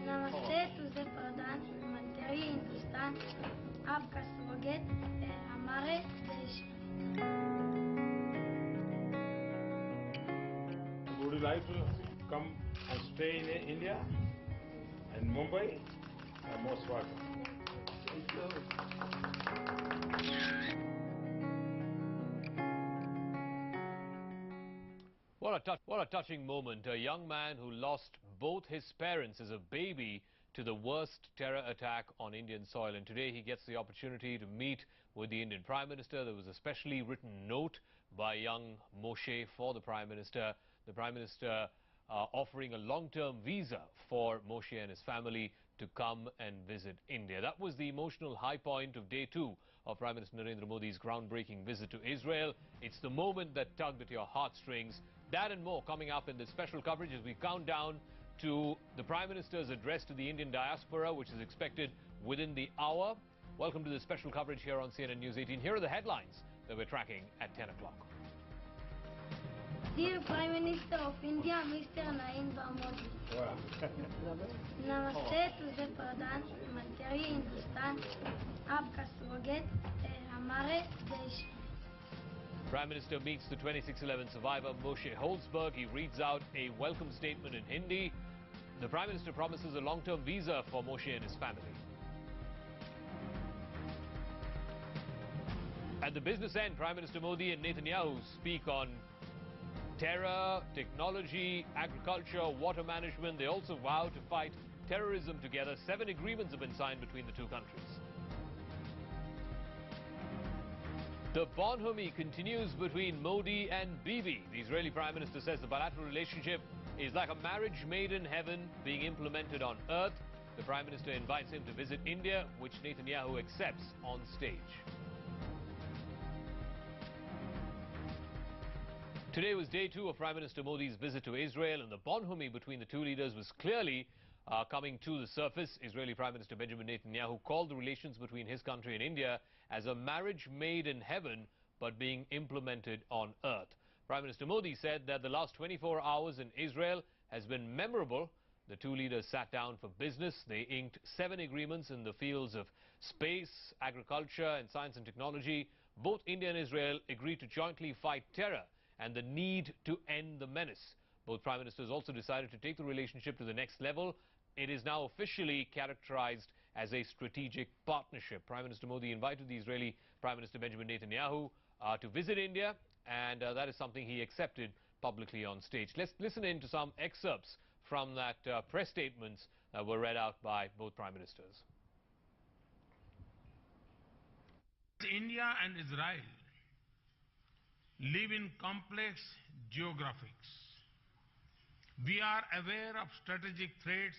नमस्ते, तुझे प्रधानमंत्री हिंदुस्तान आपका स्वागत है हमारे देश में। Would you like to come and stay in India and Mumbai? You're most welcome. What a touching moment. A young man who lost both his parents as a baby to the worst terror attack on Indian soil. And today he gets the opportunity to meet with the Indian Prime Minister. There was a specially written note by young Moshe for the Prime Minister. The Prime Minister offering a long-term visa for Moshe and his family to come and visit India. That was the emotional high point of day 2 of Prime Minister Narendra Modi's groundbreaking visit to Israel. It's the moment that tugged at your heartstrings. That and more coming up in this special coverage as we count down to the Prime Minister's address to the Indian diaspora, which is expected within the hour. Welcome to this special coverage here on CNN News 18. Here are the headlines that we're tracking at 10 o'clock. Dear Prime Minister of India, Mr. Narendra Modi. नमस्ते, तुझे प्रधानमंत्री हिंदुस्तान आपका स्वागत है हमारे देश में। Prime Minister meets the 26/11 survivor Moshe Holzberg. He reads out a welcome statement in Hindi. The Prime Minister promises a long-term visa for Moshe and his family. At the business end, Prime Minister Modi and Netanyahu speak on terror, technology, agriculture, water management. They also vow to fight terrorism together. 7 agreements have been signed between the two countries. The bonhomie continues between Modi and Bibi. The Israeli Prime Minister says the bilateral relationship is like a marriage made in heaven being implemented on earth. The Prime Minister invites him to visit India, which Netanyahu accepts on stage. Today was day 2 of Prime Minister Modi's visit to Israel, and the bonhomie between the two leaders was clearly coming to the surface. Israeli Prime Minister Benjamin Netanyahu called the relations between his country and India as a marriage made in heaven but being implemented on earth. Prime Minister Modi said that the last 24 hours in Israel has been memorable. The two leaders sat down for business. They inked 7 agreements in the fields of space, agriculture and science and technology. Both India and Israel agreed to jointly fight terror and the need to end the menace. Both Prime Ministers also decided to take the relationship to the next level. It is now officially characterized as a strategic partnership. Prime Minister Modi invited the Israeli Prime Minister Benjamin Netanyahu to visit India, and that is something he accepted publicly on stage. Let's listen in to some excerpts from that press statements that were read out by both Prime Ministers. India and Israel live in complex geographies. We are aware of strategic threats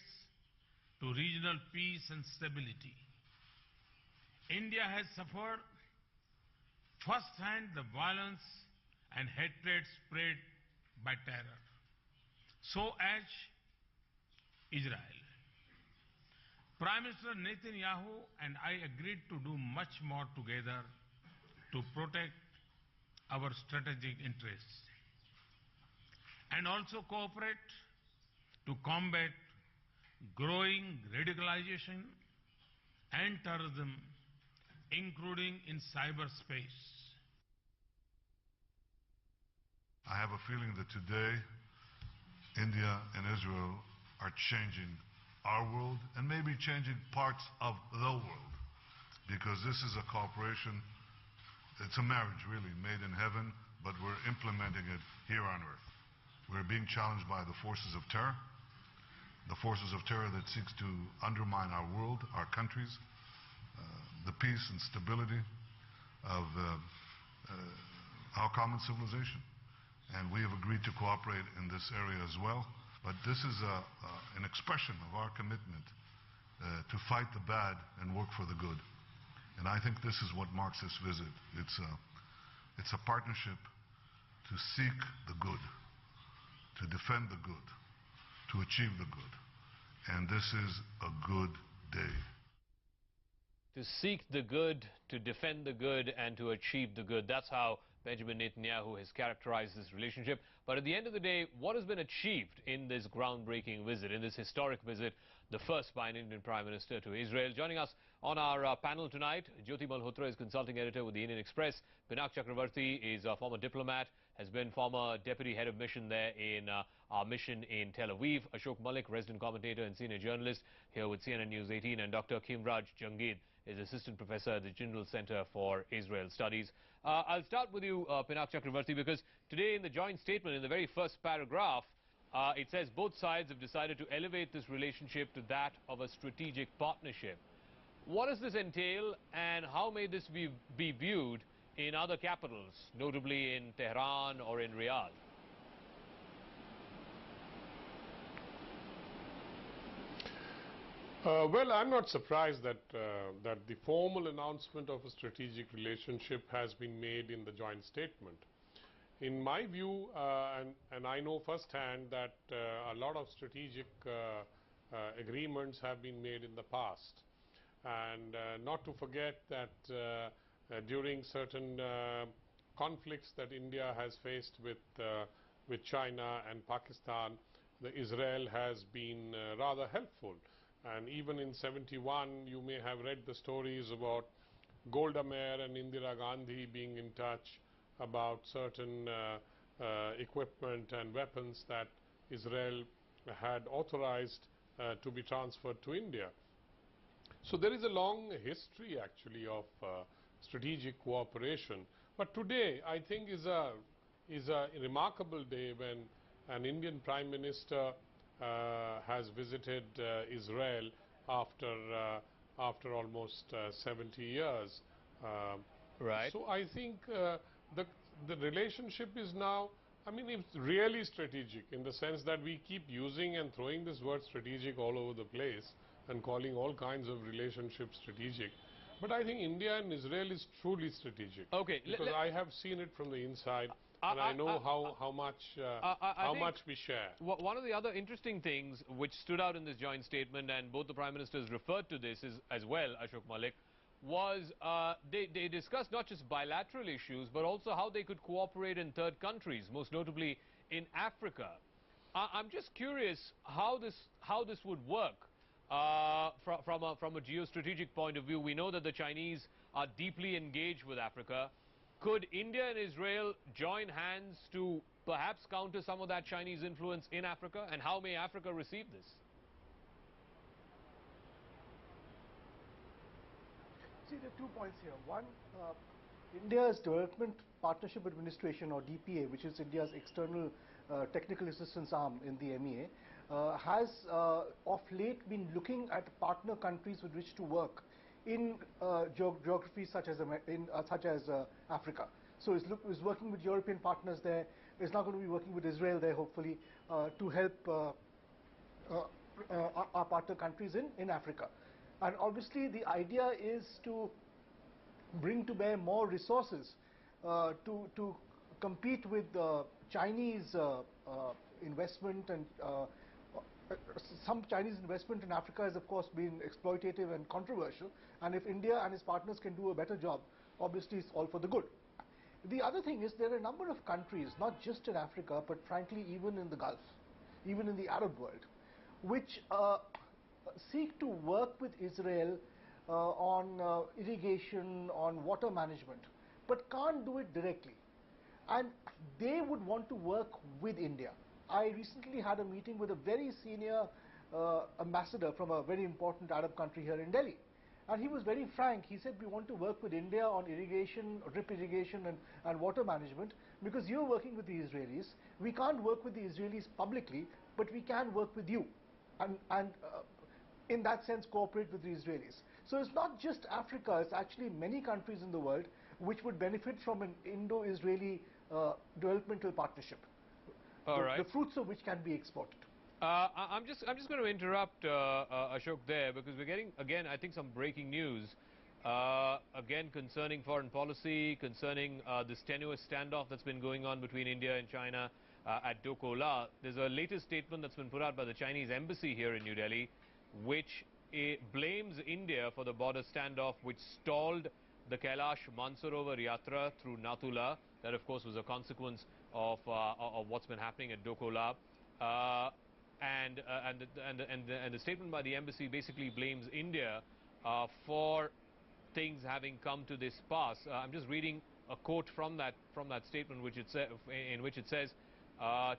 to regional peace and stability. India has suffered first-hand the violence and hatred spread by terror. So as Israel. Prime Minister Netanyahu and I agreed to do much more together to protect our strategic interests and also cooperate to combat growing radicalization and terrorism, including in cyberspace. I have a feeling that today India and Israel are changing our world and maybe changing parts of the world, because this is a cooperation. It's a marriage, really, made in heaven, but we're implementing it here on earth. We're being challenged by the forces of terror that seeks to undermine our world, our countries, the peace and stability of our common civilization. And we have agreed to cooperate in this area as well. But this is an expression of our commitment to fight the bad and work for the good. And I think this is what marks this visit. It's a partnership to seek the good, to defend the good, to achieve the good. And this is a good day. To seek the good, to defend the good, and to achieve the good. That's how Benjamin Netanyahu has characterized this relationship. But at the end of the day, what has been achieved in this groundbreaking visit, in this historic visit, the first by an Indian Prime Minister to Israel? Joining us on our panel tonight, Jyoti Malhotra is consulting editor with the Indian Express. Pinak Chakravarti is a former diplomat, has been former deputy head of mission there in our mission in Tel Aviv. Ashok Malik, resident commentator and senior journalist here with CNN News 18. And Dr. Khinvraj Jangid is assistant professor at the Jindal Center for Israel Studies. I'll start with you, Pinak Chakravarti, because today in the joint statement, in the very first paragraph, it says both sides have decided to elevate this relationship to that of a strategic partnership. What does this entail, and how may this be viewed in other capitals, notably in Tehran or in Riyadh? Well, I'm not surprised that that the formal announcement of a strategic relationship has been made in the joint statement. In my view, and I know firsthand that a lot of strategic agreements have been made in the past. And not to forget that during certain conflicts that India has faced with China and Pakistan, Israel has been rather helpful. And even in '71, you may have read the stories about Golda Meir and Indira Gandhi being in touch about certain equipment and weapons that Israel had authorized to be transferred to India. So there is a long history actually of strategic cooperation. But today, I think, is a remarkable day when an Indian Prime Minister has visited Israel after almost 70 years. Right. So I think the relationship is now, I mean, it's really strategic in the sense that we keep using and throwing this word strategic all over the place and calling all kinds of relationships strategic. But I think India and Israel is truly strategic. Okay. Because I have seen it from the inside. And I know how much we share. One of the other interesting things which stood out in this joint statement, and both the Prime Ministers referred to this as well, Ashok Malik, was they discussed not just bilateral issues, but also how they could cooperate in third countries, most notably in Africa. I'm just curious how this would work from a geostrategic point of view. We know that the Chinese are deeply engaged with Africa. Could India and Israel join hands to perhaps counter some of that Chinese influence in Africa? And how may Africa receive this? See, there are 2 points here. One, India's Development Partnership Administration, or DPA, which is India's external technical assistance arm in the MEA, has of late been looking at partner countries with which to work in geographies such as Africa. So it's working with European partners there. It's now going to be working with Israel there, hopefully, to help our partner countries in Africa. And obviously, the idea is to bring to bear more resources to compete with Chinese investment, and some Chinese investment in Africa has, of course, been exploitative and controversial. And if India and its partners can do a better job, obviously it's all for the good. The other thing is there are a number of countries, not just in Africa, but frankly even in the Gulf, even in the Arab world, which seek to work with Israel on irrigation, on water management, but can't do it directly. And they would want to work with India. I recently had a meeting with a very senior ambassador from a very important Arab country here in Delhi. And he was very frank. He said, we want to work with India on irrigation, drip irrigation and water management, because you're working with the Israelis. We can't work with the Israelis publicly, but we can work with you. And in that sense, cooperate with the Israelis. So it's not just Africa, it's actually many countries in the world which would benefit from an Indo-Israeli developmental partnership. All right. The fruits of which can be exported. I'm just going to interrupt Ashok there, because we're getting, again, I think some breaking news, again concerning foreign policy, concerning this tenuous standoff that's been going on between India and China. at Dokola. There's a latest statement that's been put out by the Chinese embassy here in New Delhi, which blames India for the border standoff which stalled the Kailash Mansarovar Yatra through Nathula. That, of course, was a consequence of what's been happening at Dokola. And the statement by the embassy basically blames India for things having come to this pass. I'm just reading a quote from that statement, in which it says,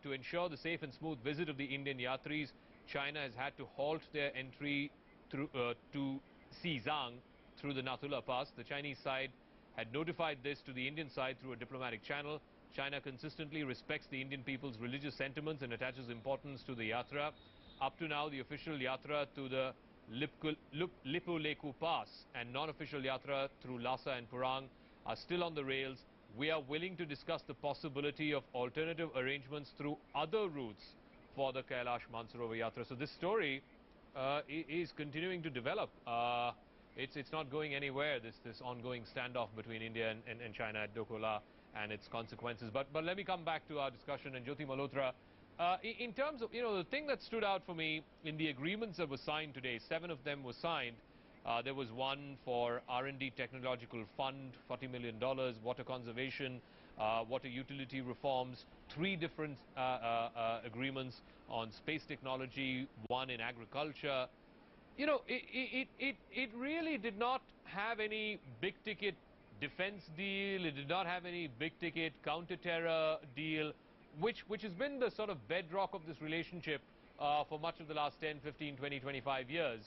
to ensure the safe and smooth visit of the Indian Yatris, China has had to halt their entry through, to Xizang through the Nathula Pass. The Chinese side had notified this to the Indian side through a diplomatic channel. China consistently respects the Indian people's religious sentiments and attaches importance to the Yatra. Up to now, the official Yatra to the Lipuleku Pass and non-official Yatra through Lhasa and Purang are still on the rails. We are willing to discuss the possibility of alternative arrangements through other routes for the Kailash Mansarovar Yatra. So this story is continuing to develop. It's not going anywhere, this ongoing standoff between India and China at Dokola and its consequences. But let me come back to our discussion. And Jyoti Malhotra, in terms of, the thing that stood out for me in the agreements that were signed today, 7 of them were signed. There was one for R&D Technological Fund, $40 million, water conservation, water utility reforms, 3 different agreements on space technology, 1 in agriculture. It really did not have any big-ticket defense deal. It did not have any big-ticket counter-terror deal, which has been the sort of bedrock of this relationship for much of the last 10, 15, 20, 25 years.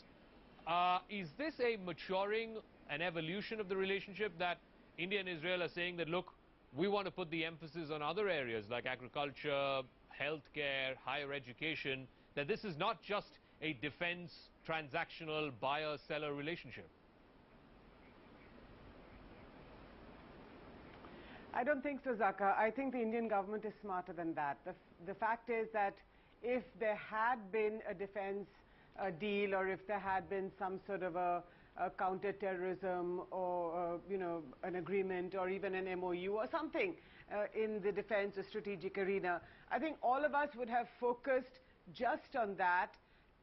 Is this a maturing, an evolution of the relationship that India and Israel are saying that, look, we want to put the emphasis on other areas like agriculture, healthcare, higher education, that this is not just a defense transactional buyer-seller relationship? I don't think so, Zaka. I think the Indian government is smarter than that. The fact is that if there had been a defense deal, or if there had been some sort of a counter-terrorism or an agreement or even an MOU or something in the defense or strategic arena, I think all of us would have focused just on that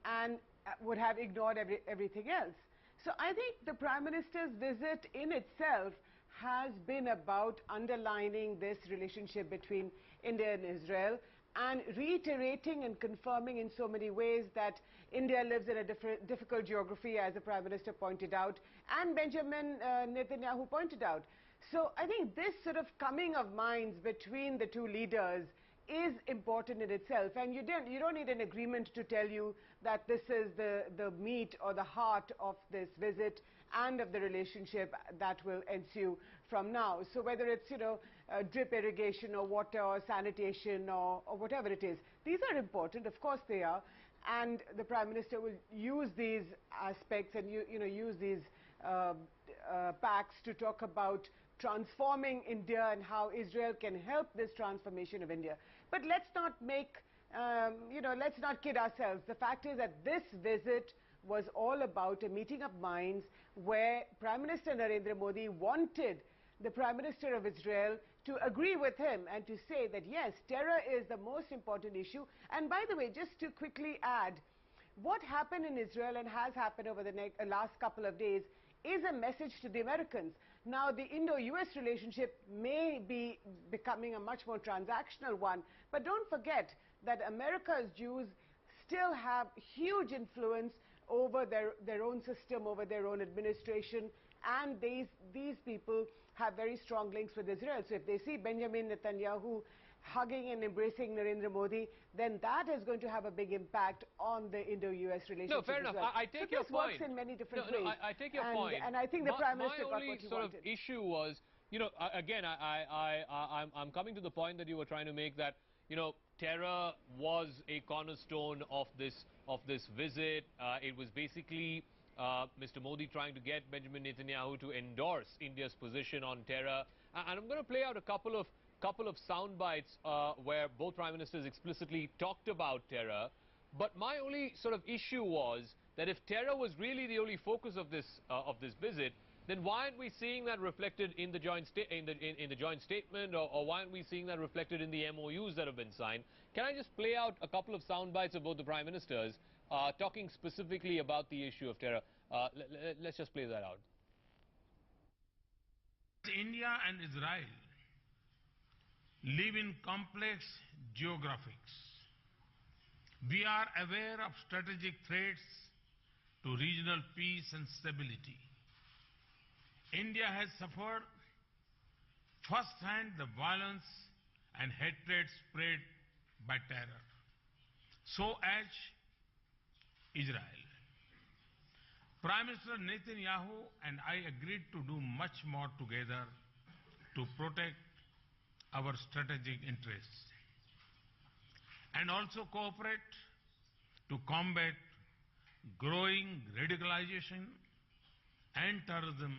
and would have ignored everything else. So I think the Prime Minister's visit in itself has been about underlining this relationship between India and Israel and reiterating and confirming in so many ways that India lives in a difficult geography, as the Prime Minister pointed out, and Benjamin Netanyahu pointed out. So I think this sort of coming of minds between the two leaders is important in itself, and you don't need an agreement to tell you that this is the meat or the heart of this visit and of the relationship that will ensue from now. So whether it's drip irrigation or water or sanitation or whatever it is, these are important, of course they are, and the Prime Minister will use these aspects and use these pacts to talk about transforming India and how Israel can help this transformation of India. But let's not make, let's not kid ourselves. The fact is that this visit was all about a meeting of minds where Prime Minister Narendra Modi wanted the Prime Minister of Israel to agree with him and to say that yes, terror is the most important issue. And by the way, just to quickly add, what happened in Israel and has happened over the last couple of days is a message to the Americans. Now, the Indo-US relationship may be becoming a much more transactional one, but don't forget that America's Jews still have huge influence over their own system, over their own administration, and these people have very strong links with Israel. So if they see Benjamin Netanyahu hugging and embracing Narendra Modi, then that is going to have a big impact on the Indo-US relationship. No, fair enough. Well. I take so your this point. works in many different ways. I take your point. And I think the Prime Minister got what he wanted. My only sort of issue was, again, I'm coming to the point that you were trying to make, that terror was a cornerstone of this visit. It was basically Mr. Modi trying to get Benjamin Netanyahu to endorse India's position on terror. And I'm going to play out a couple of sound bites where both Prime Ministers explicitly talked about terror. But my only sort of issue was that if terror was really the only focus of this visit, then why aren't we seeing that reflected in the joint statement, or why aren't we seeing that reflected in the MOUs that have been signed? Can I just play out a couple of sound bites of both the Prime Ministers talking specifically about the issue of terror? Let's just play that out. India and Israel live in complex geographics. We are aware of strategic threats to regional peace and stability. India has suffered firsthand the violence and hatred spread by terror. So as Israel. Prime Minister Netanyahu and I agreed to do much more together to protect our strategic interests and also cooperate to combat growing radicalization and terrorism,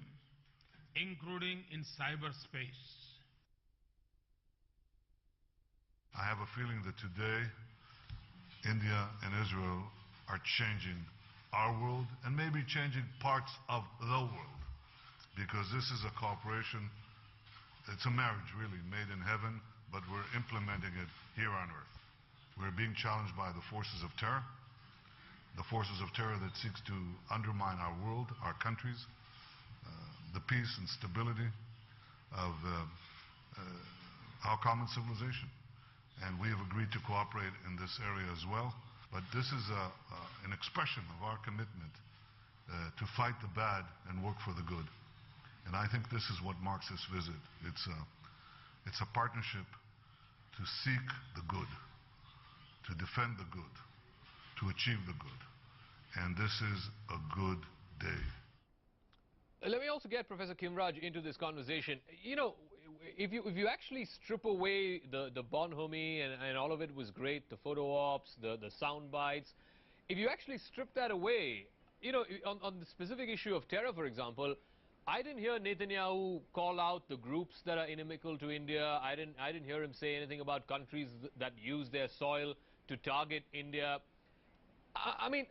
including in cyberspace. I have a feeling that today India and Israel are changing our world and maybe changing parts of the world, because this is a cooperation, it's a marriage really made in heaven, but we're implementing it here on earth. We're being challenged by the forces of terror that seeks to undermine our world, our countries, the peace and stability of our common civilization. And we have agreed to cooperate in this area as well. But this is an expression of our commitment to fight the bad and work for the good. And I think this is what marks this visit. It's a partnership to seek the good, to defend the good, to achieve the good. And this is a good day. Let me also get Professor Khinvraj into this conversation. You know, if you actually strip away the bonhomie and all of it was great, the photo ops, the sound bites, if you actually strip that away, you know, on the specific issue of terror, for example, I didn't hear Netanyahu call out the groups that are inimical to India. I didn't hear him say anything about countries that use their soil to target India. I mean,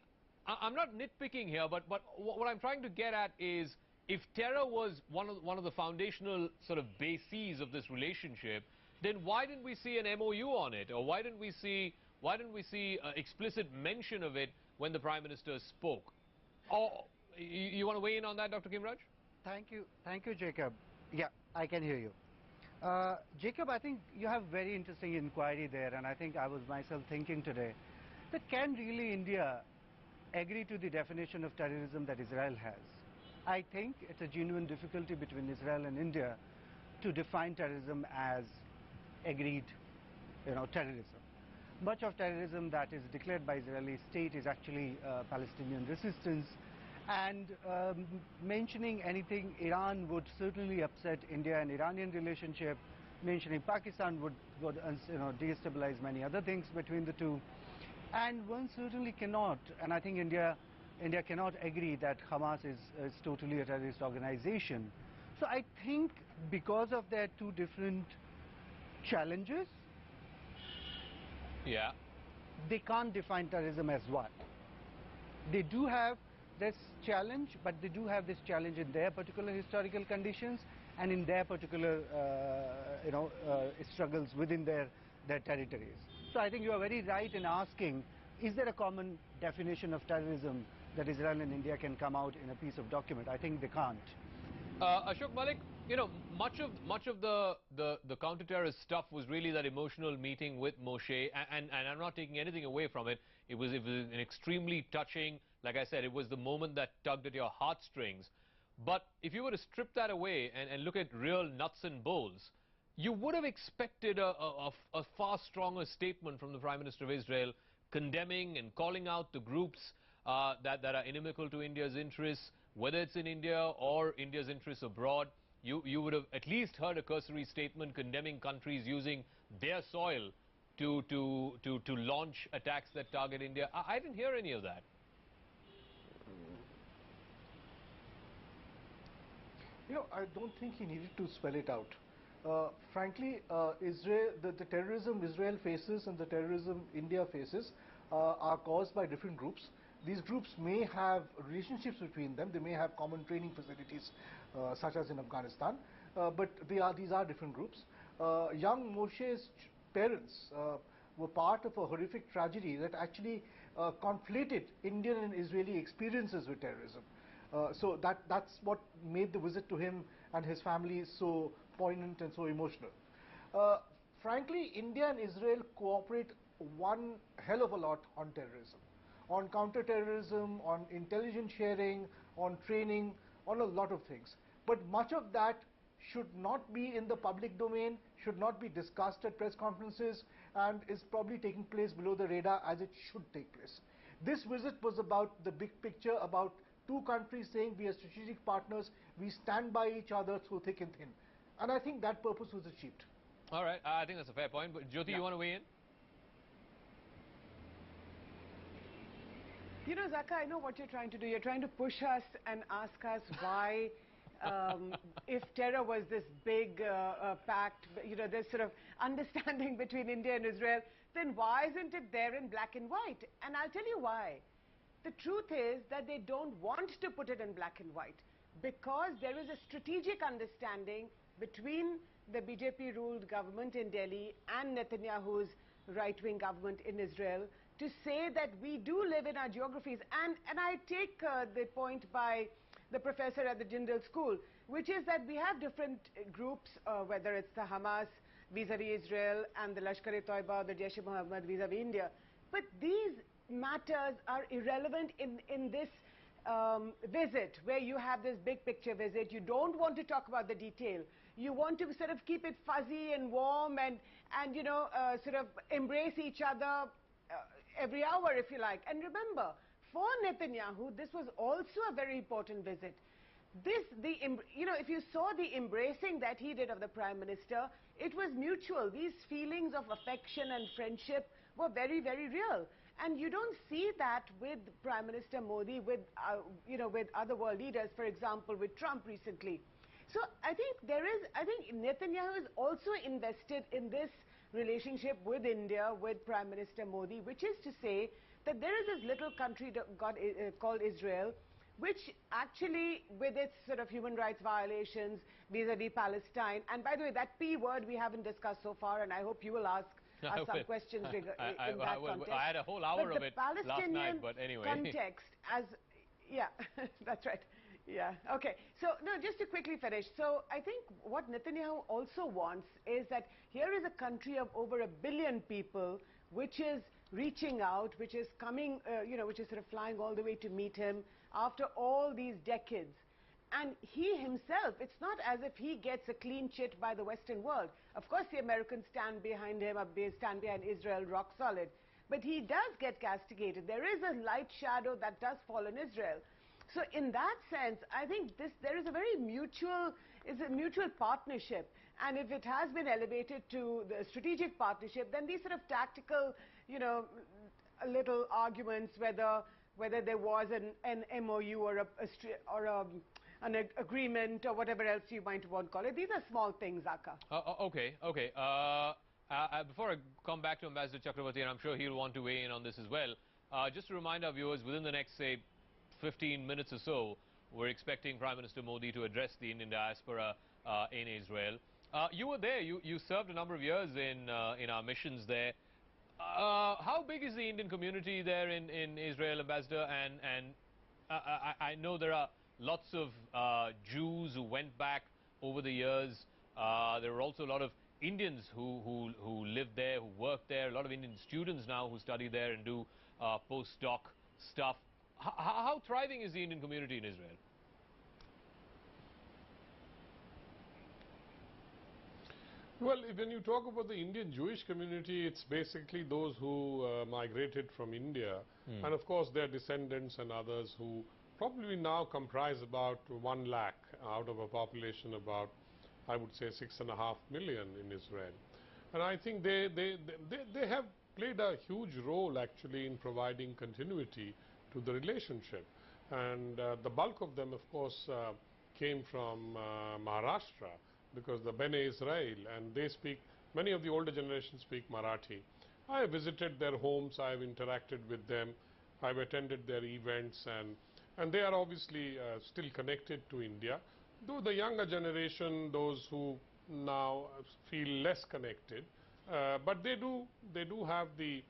I'm not nitpicking here, but what I'm trying to get at is, if terror was one of the foundational sort of bases of this relationship, then why didn't we see an MOU on it, or why didn't we see explicit mention of it when the Prime Minister spoke? Or you want to weigh in on that, Dr. Khinvraj? Thank you, Jacob. Yeah, I can hear you. Jacob, I think you have very interesting inquiry there, and I think I was myself thinking today that can really India agree to the definition of terrorism that Israel has? I think it's a genuine difficulty between Israel and India to define terrorism as agreed, terrorism. Much of terrorism that is declared by Israeli state is actually Palestinian resistance, and mentioning anything Iran would certainly upset India and Iranian relationship. Mentioning Pakistan would destabilize many other things between the two, and one certainly cannot, and I think India cannot agree that Hamas is totally a terrorist organization. So I think because of their two different challenges, yeah, they can't define terrorism as one. They do have this challenge, but they do have this challenge in their particular historical conditions and in their particular struggles within their territories. So I think you are very right in asking, is there a common definition of terrorism that Israel and India can come out in a piece of document? I think they can't. Ashok Malik, much of the counter-terrorist stuff was really that emotional meeting with Moshe, and I'm not taking anything away from it. It was an extremely touching, like I said, it was the moment that tugged at your heartstrings. But if you were to strip that away and look at real nuts and bolts, you would have expected a far stronger statement from the Prime Minister of Israel, condemning and calling out the groups that are inimical to India's interests, whether it's in India or India's interests abroad. You would have at least heard a cursory statement condemning countries using their soil to launch attacks that target India. I didn't hear any of that. I don't think he needed to spell it out. Frankly, Israel, the terrorism Israel faces and the terrorism India faces are caused by different groups. These groups may have relationships between them. They may have common training facilities, such as in Afghanistan, but these are different groups. Young Moshe's parents were part of a horrific tragedy that actually conflated Indian and Israeli experiences with terrorism. So that's what made the visit to him and his family so poignant and so emotional. Frankly, India and Israel cooperate one hell of a lot on terrorism, on counter-terrorism, on intelligence sharing, on training, on a lot of things. But much of that should not be in the public domain, should not be discussed at press conferences, and is probably taking place below the radar as it should take place. This visit was about the big picture, about two countries saying we are strategic partners, we stand by each other through thick and thin. And I think that purpose was achieved. All right, I think that's a fair point. But Jyoti, you want to weigh in? You know, Zaka, I know what you're trying to do. You're trying to push us and ask us why, if terror was this big pact, you know, this sort of understanding between India and Israel, then why isn't it there in black and white? And I'll tell you why. The truth is that they don't want to put it in black and white because there is a strategic understanding between the BJP-ruled government in Delhi and Netanyahu's right-wing government in Israel to say that we do live in our geographies. And I take the point by the professor at the Jindal School, which is that we have different groups, whether it's the Hamas vis-a-vis Israel and the Lashkar-e-Toiba, the Jaish-e-Mohammed vis-a-vis India. But these matters are irrelevant in this visit, where you have this big picture visit. You don't want to talk about the detail. You want to sort of keep it fuzzy and warm and you know, sort of embrace each other every hour, if you like. And remember, for Netanyahu, this was also a very important visit. You know, if you saw the embracing that he did of the Prime Minister, it was mutual. These feelings of affection and friendship were very, very real. And you don't see that with Prime Minister Modi, with, you know, with other world leaders, for example, with Trump recently. So I think Netanyahu is also invested in this relationship with India, with Prime Minister Modi, which is to say that there is this little country called Israel, which actually, with its sort of human rights violations vis-a-vis Palestine, and by the way, that P word we haven't discussed so far, and I hope you will ask us some questions in that context. I had a whole hour of it last night, but anyway. Context as, yeah, that's right. Yeah, okay. So, no, just to quickly finish. So, I think what Netanyahu also wants is that here is a country of over 1 billion people which is reaching out, which is coming, you know, which is sort of flying all the way to meet him after all these decades. And he himself, it's not as if he gets a clean chit by the Western world. Of course, the Americans stand behind him, stand behind Israel rock solid. But he does get castigated. There is a light shadow that does fall on Israel. So in that sense, I think there is a very mutual partnership. And if it has been elevated to the strategic partnership, then these sort of tactical, you know, little arguments, whether there was an MOU or an agreement or whatever else you might want to call it, these are small things, Zaka. Okay. Before I come back to Ambassador Chakravarti, and I'm sure he'll want to weigh in on this as well, just to remind our viewers, within the next, say, 15 minutes or so, we're expecting Prime Minister Modi to address the Indian diaspora in Israel. You were there. You served a number of years in our missions there. How big is the Indian community there in Israel, Ambassador? And I know there are lots of Jews who went back over the years. There are also a lot of Indians who live there, who work there. A lot of Indian students now who study there and do postdoc stuff. How thriving is the Indian community in Israel? Well, when you talk about the Indian Jewish community, it's basically those who migrated from India. And of course, their descendants and others who probably now comprise about 1 lakh out of a population about, I would say, 6.5 million in Israel. And I think they have played a huge role actually in providing continuity to the relationship. And the bulk of them, of course, came from Maharashtra, because the Bene Israel, and they speak, many of the older generations speak Marathi. I have visited their homes, I have interacted with them, I've attended their events, and they are obviously still connected to India. Though the younger generation, those who now feel less connected, but they do have the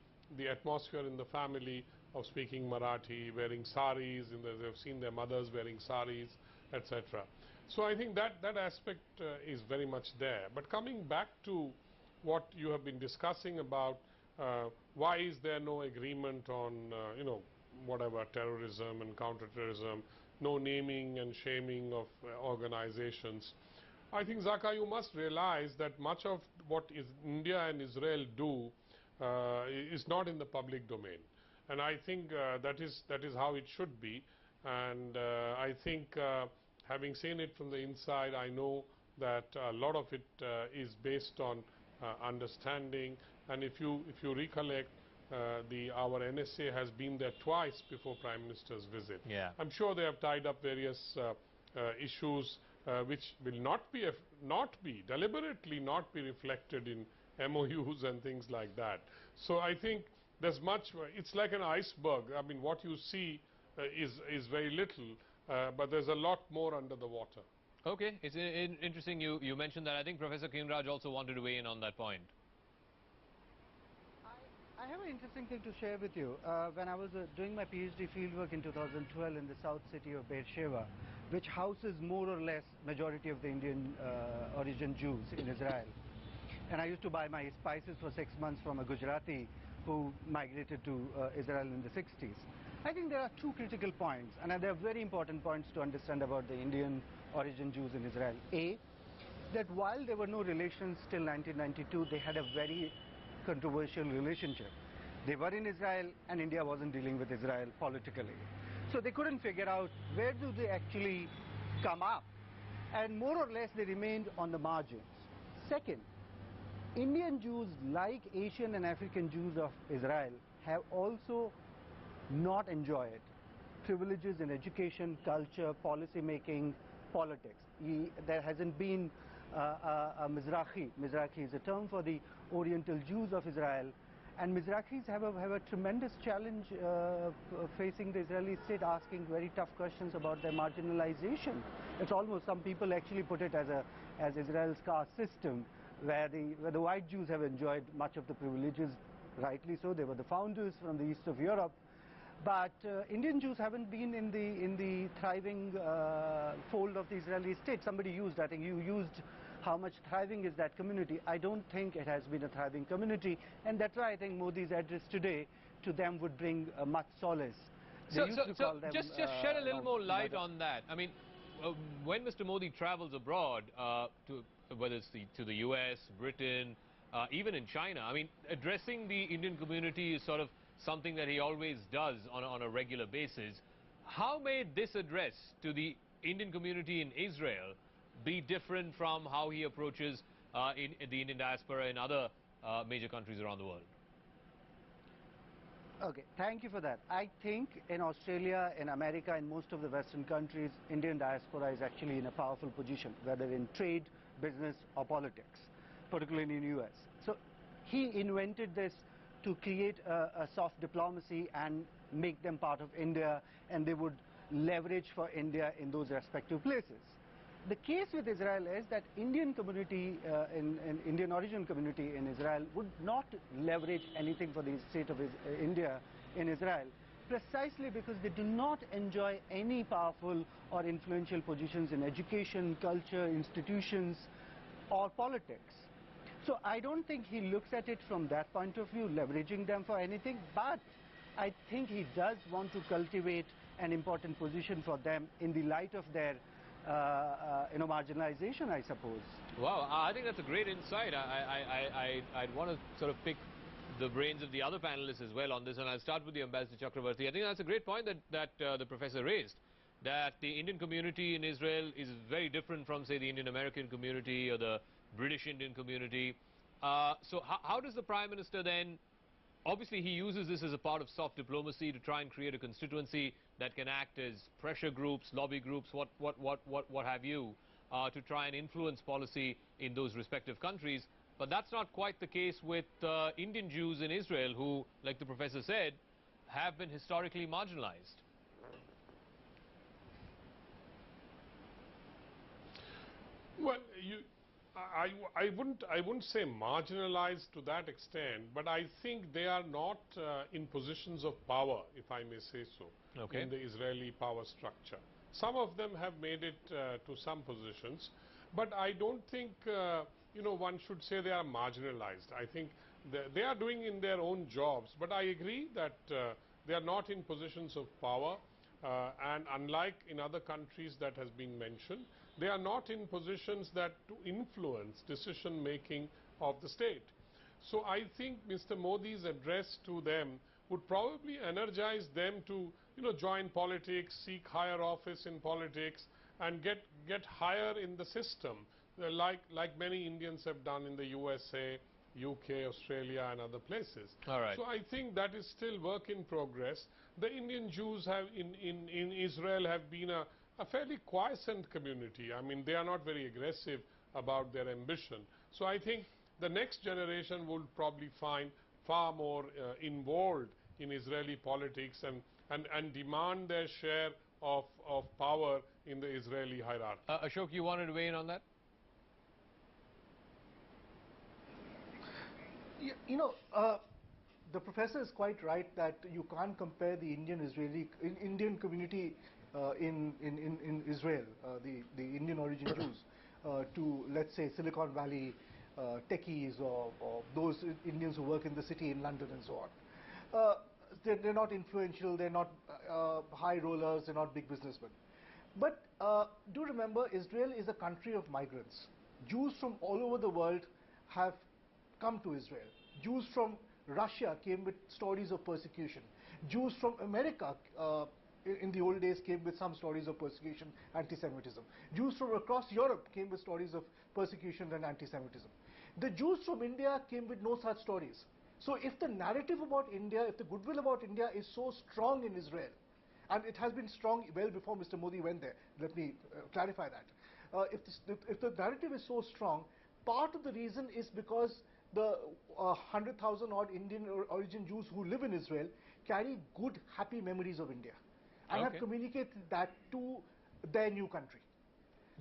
atmosphere in the family of speaking Marathi, wearing saris, they've seen their mothers wearing saris, etc. So I think that aspect is very much there. But coming back to what you have been discussing about why is there no agreement on whatever terrorism and counterterrorism, no naming and shaming of organizations. I think, Zaka, you must realize that much of what India and Israel do is not in the public domain, and I think that is how it should be. And I think, having seen it from the inside, I know that a lot of it is based on understanding. And if you recollect, our NSA has been there twice before Prime Minister's visit. Yeah. I'm sure they have tied up various issues which will not be deliberately not be reflected in MOUs and things like that. So I think there's much. It's like an iceberg. I mean, what you see is very little, but there's a lot more under the water. Okay, it's interesting you mentioned that. I think Professor Khinvraj also wanted to weigh in on that point. I have an interesting thing to share with you. When I was doing my PhD fieldwork in 2012 in the south city of Beersheba, which houses more or less majority of the Indian origin Jews in Israel. And I used to buy my spices for 6 months from a Gujarati who migrated to Israel in the 60s. I think there are two critical points, and they are very important points to understand about the Indian origin Jews in Israel. A, that while there were no relations till 1992, they had a very controversial relationship. They were in Israel and India wasn't dealing with Israel politically. So they couldn't figure out where do they actually come up, and more or less they remained on the margins. Second, Indian Jews, like Asian and African Jews of Israel, have also not enjoyed privileges in education, culture, policy making, politics. There hasn't been a Mizrahi. Mizrahi is a term for the Oriental Jews of Israel, and Mizrahis have a tremendous challenge facing the Israeli state, asking very tough questions about their marginalization. It's almost, some people actually put it as Israel's caste system, where the white Jews have enjoyed much of the privileges, rightly so. They were the founders from the east of Europe. But Indian Jews haven't been in the thriving fold of the Israeli state. Somebody used, I think you used, how much thriving is that community. I don't think it has been a thriving community, and that's why I think Modi's address today to them would bring much solace. So just shed a little more light on that. I mean, when Mr. Modi travels abroad, whether it's to the US, Britain, even in China, I mean, addressing the Indian community is sort of something that he always does on a regular basis. How may this address to the Indian community in Israel be different from how he approaches in the Indian diaspora in other major countries around the world? Okay, thank you for that. I think in Australia, in America, in most of the Western countries, Indian diaspora is actually in a powerful position, whether in trade, business or politics, particularly in the US. So he invented this to create a soft diplomacy and make them part of India, and they would leverage for India in those respective places. The case with Israel is that Indian community, Indian origin community in Israel would not leverage anything for the state of India in Israel, precisely because they do not enjoy any powerful or influential positions in education, culture, institutions or politics. So I don't think he looks at it from that point of view, leveraging them for anything, but I think he does want to cultivate an important position for them in the light of their marginalization, I suppose. Wow, I think that's a great insight. I'd want to sort of pick the brains of the other panelists as well on this, and I'll start with the Ambassador Chakravarti. I think that's a great point that the professor raised, that the Indian community in Israel is very different from, say, the Indian American community or the British Indian community. So how does the Prime Minister then, obviously he uses this as a part of soft diplomacy to try and create a constituency that can act as pressure groups, lobby groups, what have you, to try and influence policy in those respective countries. But that's not quite the case with Indian Jews in Israel who, like the professor said, have been historically marginalized? Well, I wouldn't say marginalized to that extent, but I think they are not in positions of power, if I may say so, in the Israeli power structure. Some of them have made it to some positions, but I don't think one should say they are marginalized. I think they are doing in their own jobs, but I agree that they are not in positions of power, and unlike in other countries that has been mentioned, they are not in positions that to influence decision making of the state. So I think Mr. Modi's address to them would probably energize them to join politics, seek higher office in politics, and get higher in the system, like many Indians have done in the USA, UK, Australia and other places. All right. So I think that is still work in progress. The Indian Jews have in Israel have been a fairly quiescent community. I mean, they are not very aggressive about their ambition. So I think the next generation will probably find far more involved in Israeli politics and demand their share of power in the Israeli hierarchy. Ashok, you wanted to weigh in on that? The professor is quite right that you can't compare the Indian community in Israel, the Indian origin Jews, to, let's say, Silicon Valley techies or those Indians who work in the city in London and so on. They're not influential, they're not high rollers, they're not big businessmen. But do remember, Israel is a country of migrants. Jews from all over the world have come to Israel. Jews from Russia came with stories of persecution. Jews from America in the old days came with some stories of persecution, anti-Semitism. Jews from across Europe came with stories of persecution and anti-Semitism. The Jews from India came with no such stories. So if the narrative about India, if the goodwill about India is so strong in Israel, and it has been strong well before Mr. Modi went there, let me clarify that. If the narrative is so strong, part of the reason is because the 100,000 odd Indian origin Jews who live in Israel carry good, happy memories of India and have communicated that to their new country.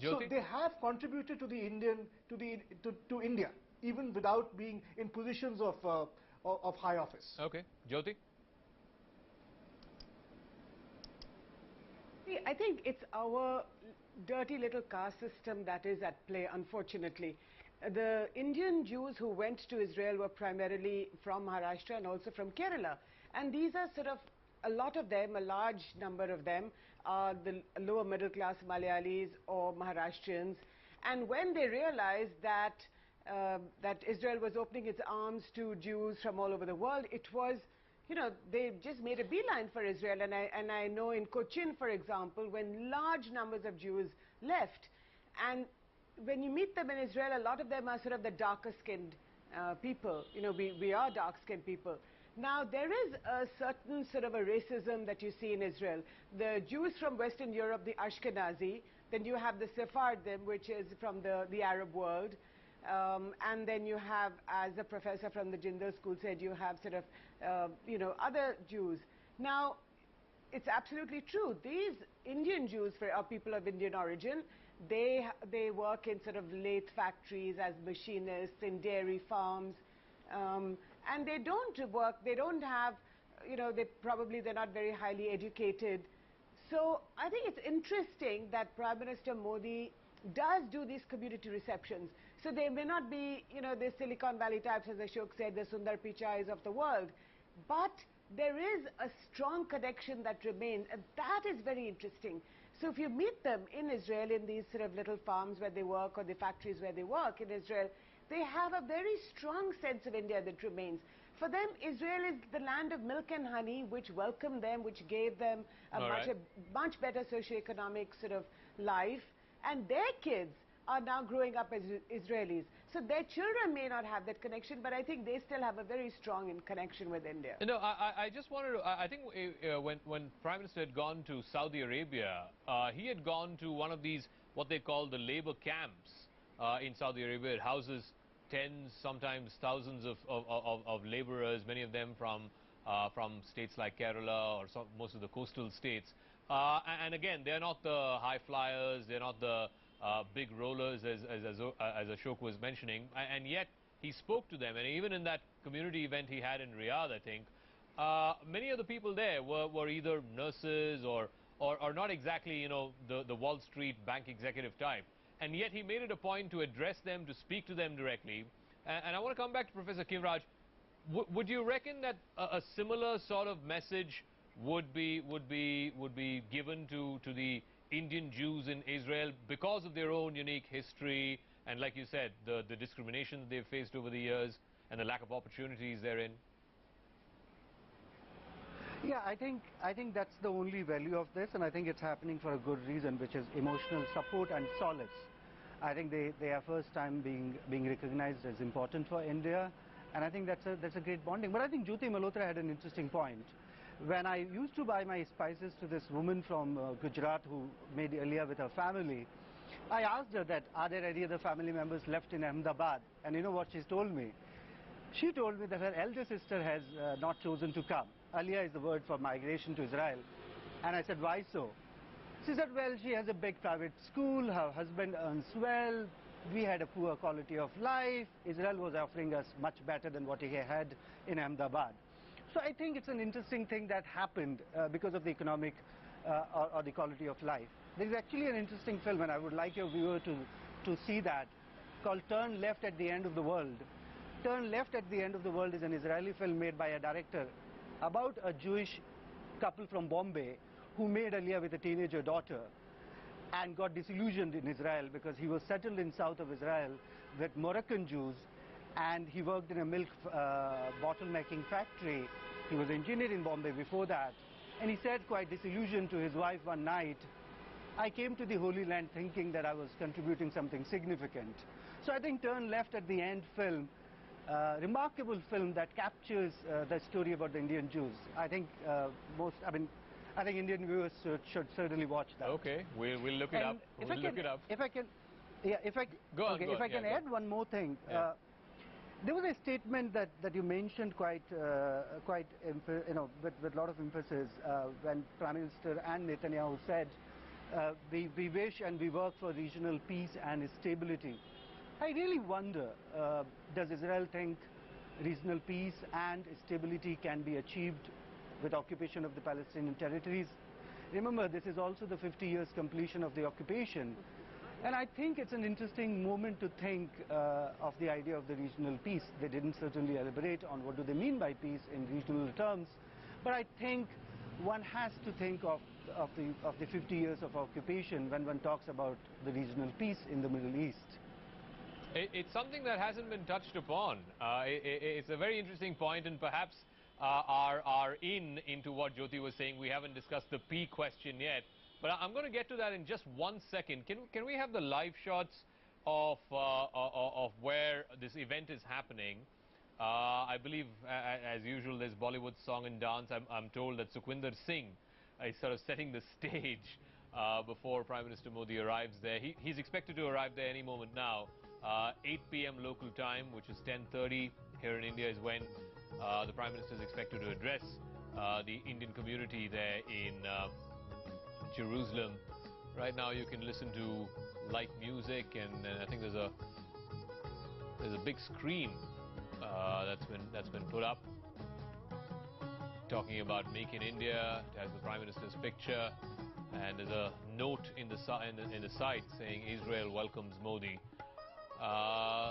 Jyoti? So they have contributed to to India, even without being in positions of high office. Okay, Jyoti? See, I think it's our dirty little caste system that is at play, unfortunately. The Indian Jews who went to Israel were primarily from Maharashtra and also from Kerala. And these are sort of, a lot of them, a large number of them, are the lower middle class Malayalis or Maharashtrians. And when they realized that, that Israel was opening its arms to Jews from all over the world, it was, they just made a beeline for Israel. And I know in Cochin, for example, when large numbers of Jews left, and when you meet them in Israel, a lot of them are sort of the darker skinned people. We are dark skinned people. Now, there is a certain sort of a racism that you see in Israel. The Jews from Western Europe, the Ashkenazi, then you have the Sephardim, which is from the Arab world. And then you have, as the professor from the Jindal school said, you have sort of, other Jews. Now, it's absolutely true. These Indian Jews are people of Indian origin. They work in sort of lathe factories as machinists in dairy farms. And they don't work, they don't have, they're not very highly educated. So I think it's interesting that Prime Minister Modi does do these community receptions. So they may not be, the Silicon Valley types, as Ashok said, the Sundar Pichais of the world. But there is a strong connection that remains, and that is very interesting. So if you meet them in Israel, in these sort of little farms where they work or the factories where they work in Israel, they have a very strong sense of India that remains. For them, Israel is the land of milk and honey, which welcomed them, which gave them a much better socioeconomic sort of life. And their kids are now growing up as Israelis. So their children may not have that connection, but I think they still have a very strong connection with India. I just wanted to, I think when Prime Minister had gone to Saudi Arabia, he had gone to one of these, what they call the labor camps in Saudi Arabia. It houses tens, sometimes thousands of laborers, many of them from from states like Kerala or most of the coastal states. And again, they're not the high flyers, they're not the big rollers as Ashok was mentioning, and yet he spoke to them. And even in that community event he had in Riyadh, I think, many of the people there were either nurses or not exactly, you know, the Wall Street bank executive type. And yet he made it a point to address them, to speak to them directly. And I want to come back to Professor Khinvraj. Would you reckon that a similar sort of message would be given to the Indian Jews in Israel because of their own unique history and, like you said, the discrimination that they've faced over the years and the lack of opportunities therein? Yeah, I think that's the only value of this, and I think it's happening for a good reason, which is emotional support and solace. I think they are first time being recognized as important for India, and I think that's a great bonding. But I think Jyoti Malhotra had an interesting point. When I used to buy my spices to this woman from Gujarat who made earlier with her family, I asked her that, are there any other family members left in Ahmedabad? And you know what she told me? She told me that her elder sister has not chosen to come. Aliyah is the word for migration to Israel. And I said, why so? She said, well, she has a big private school, her husband earns well, we had a poor quality of life, Israel was offering us much better than what he had in Ahmedabad. So I think it's an interesting thing that happened because of the economic or the quality of life. There is actually an interesting film, and I would like your viewer to see that, called Turn Left at the End of the World. Turn Left at the End of the World is an Israeli film made by a director about a Jewish couple from Bombay who made Aliyah with a teenager daughter and got disillusioned in Israel because he was settled in south of Israel with Moroccan Jews, and he worked in a milk bottle making factory. He was an engineer in Bombay before that, and he said, quite disillusioned, to his wife one night, I came to the Holy Land thinking that I was contributing something significant. So I think Turn Left at the End film, remarkable film that captures the story about the Indian Jews. I think I think Indian viewers should certainly watch that. Okay, we'll look it up. We'll look it up. If I can add one more thing. Yeah. There was a statement that you mentioned with a lot of emphasis when Prime Minister and Netanyahu said, we wish and we work for regional peace and stability. I really wonder, does Israel think regional peace and stability can be achieved with occupation of the Palestinian territories? Remember, this is also the 50 years completion of the occupation. And I think it's an interesting moment to think of the idea of the regional peace. They didn't certainly elaborate on what do they mean by peace in regional terms, but I think one has to think of the 50 years of occupation when one talks about the regional peace in the Middle East. It's something that hasn't been touched upon. It's a very interesting point, and perhaps are into what Jyoti was saying. We haven't discussed the P question yet, but I'm going to get to that in just 1 second. Can we have the live shots of where this event is happening? I believe, as usual, there's Bollywood song and dance. I'm told that Sukhwinder Singh is sort of setting the stage before Prime Minister Modi arrives there. He's expected to arrive there any moment now. 8 p.m. local time, which is 10:30 here in India, is when the Prime Minister is expected to address the Indian community there in Jerusalem. Right now you can listen to light music, and I think there's a big screen that's been put up talking about Make in India. It has the Prime Minister's picture, and there's a note in the site saying Israel welcomes Modi.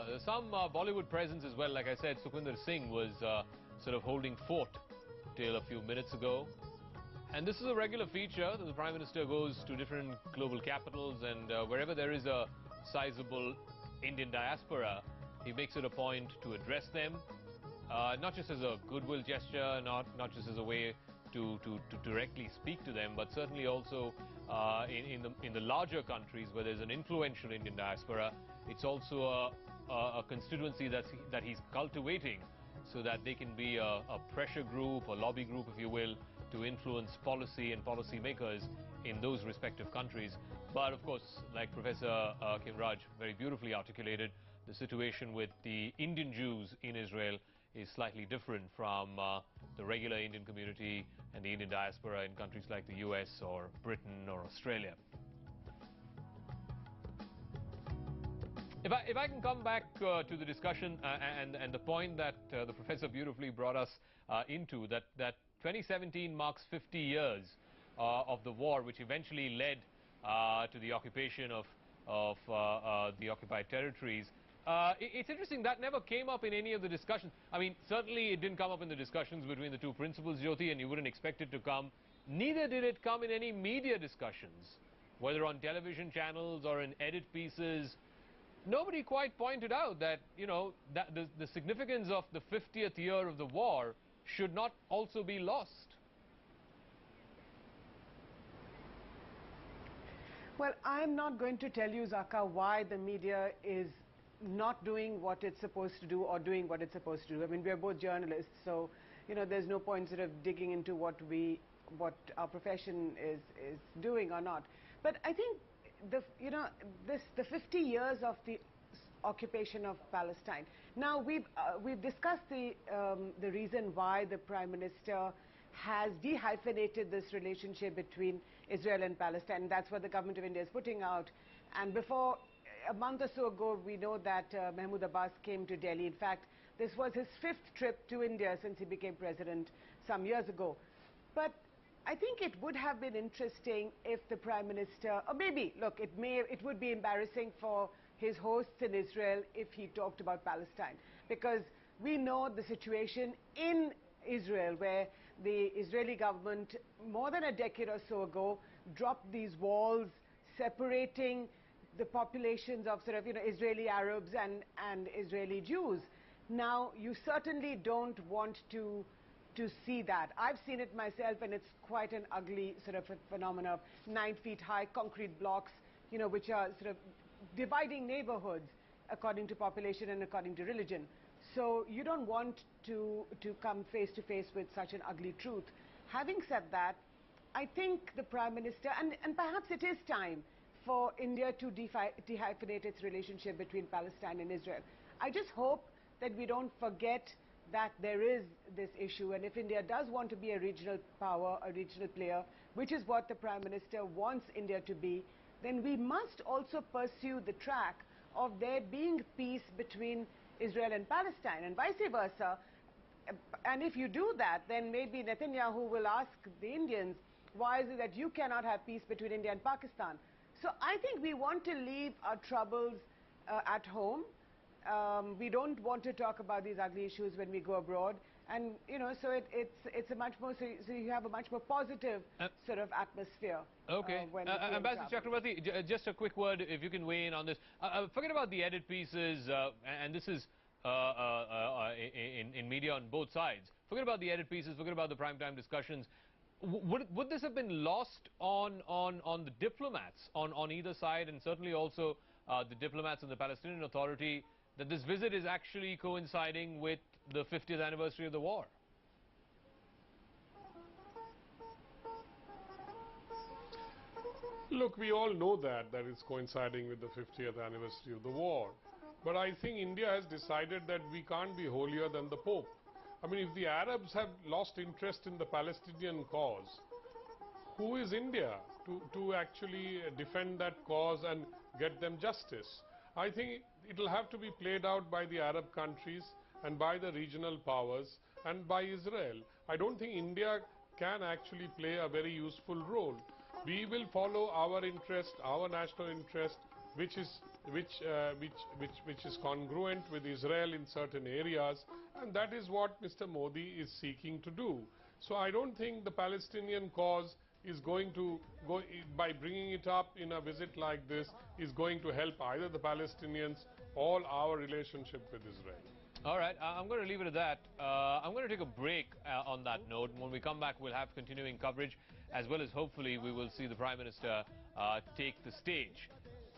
There's some Bollywood presence as well. Like I said, Sukhwinder Singh was sort of holding fort till a few minutes ago. And this is a regular feature. The Prime Minister goes to different global capitals, and wherever there is a sizable Indian diaspora, he makes it a point to address them, not just as a goodwill gesture, not just as a way to directly speak to them, but certainly also in the larger countries where there's an influential Indian diaspora. It's also a constituency that he's cultivating, so that they can be a pressure group, a lobby group, if you will, to influence policy and policy makers in those respective countries. But of course, like Professor Khinvraj very beautifully articulated, the situation with the Indian Jews in Israel is slightly different from the regular Indian community and the Indian diaspora in countries like the US or Britain or Australia. If I can come back to the discussion and the point that the professor beautifully brought us into, that 2017 marks 50 years of the war, which eventually led to the occupation of the occupied territories. It's interesting that never came up in any of the discussions. I mean, certainly it didn't come up in the discussions between the two principals, Jyoti, and you wouldn't expect it to come. Neither did it come in any media discussions, whether on television channels or in edit pieces. Nobody quite pointed out that, you know, that the significance of the 50th year of the war should not also be lost. Well, I'm not going to tell you, Zaka, why the media is not doing what it's supposed to do or doing what it's supposed to do. I mean, we're both journalists, so, you know, there's no point sort of digging into what our profession is doing or not. But I think the 50 years of the occupation of Palestine. Now we've discussed the reason why the Prime Minister has dehyphenated this relationship between Israel and Palestine. That's what the government of India is putting out. And before, a month or so ago, we know that Mahmoud Abbas came to Delhi. In fact, this was his 5th trip to India since he became president some years ago. But I think it would have been interesting if the Prime Minister, or maybe, look, it would be embarrassing for his hosts in Israel if he talked about Palestine, because we know the situation in Israel, where the Israeli government more than a decade or so ago dropped these walls separating the populations of sort of, you know, Israeli Arabs and Israeli Jews. Now, you certainly don't want to see that. I've seen it myself, and it's quite an ugly sort of a phenomenon of 9 feet high concrete blocks, you know, which are sort of dividing neighborhoods according to population and according to religion. So you don't want to come face to face with such an ugly truth. Having said that, I think the Prime Minister, and perhaps it is time for India to dehyphenate its relationship between Palestine and Israel. I just hope that we don't forget that there is this issue, and if India does want to be a regional power, a regional player, which is what the Prime Minister wants India to be, then we must also pursue the track of there being peace between Israel and Palestine, and vice versa. And if you do that, then maybe Netanyahu will ask the Indians, why is it that you cannot have peace between India and Pakistan? So I think we want to leave our troubles at home. We don't want to talk about these ugly issues when we go abroad, and you know, so it's a much more, so you have a much more positive sort of atmosphere. Okay, Ambassador Chakrabarti, just a quick word, if you can weigh in on this. Forget about the edit pieces, and this is in media on both sides. Forget about the edit pieces. Forget about the primetime discussions. Would this have been lost on the diplomats on either side, and certainly also the diplomats and the Palestinian Authority, that this visit is actually coinciding with the 50th anniversary of the war? Look, we all know that it's coinciding with the 50th anniversary of the war. But I think India has decided that we can't be holier than the Pope. I mean, if the Arabs have lost interest in the Palestinian cause, who is India to actually defend that cause and get them justice? I think it will have to be played out by the Arab countries and by the regional powers and by Israel. I don't think India can actually play a very useful role. We will follow our interest, our national interest, which is congruent with Israel in certain areas, and that is what Mr. Modi is seeking to do. So I don't think the Palestinian cause is going to by bringing it up in a visit like this, is going to help either the Palestinians or our relationship with Israel. All right, I'm going to leave it at that. I'm going to take a break on that note. When we come back, we'll have continuing coverage, as well as hopefully we will see the Prime Minister take the stage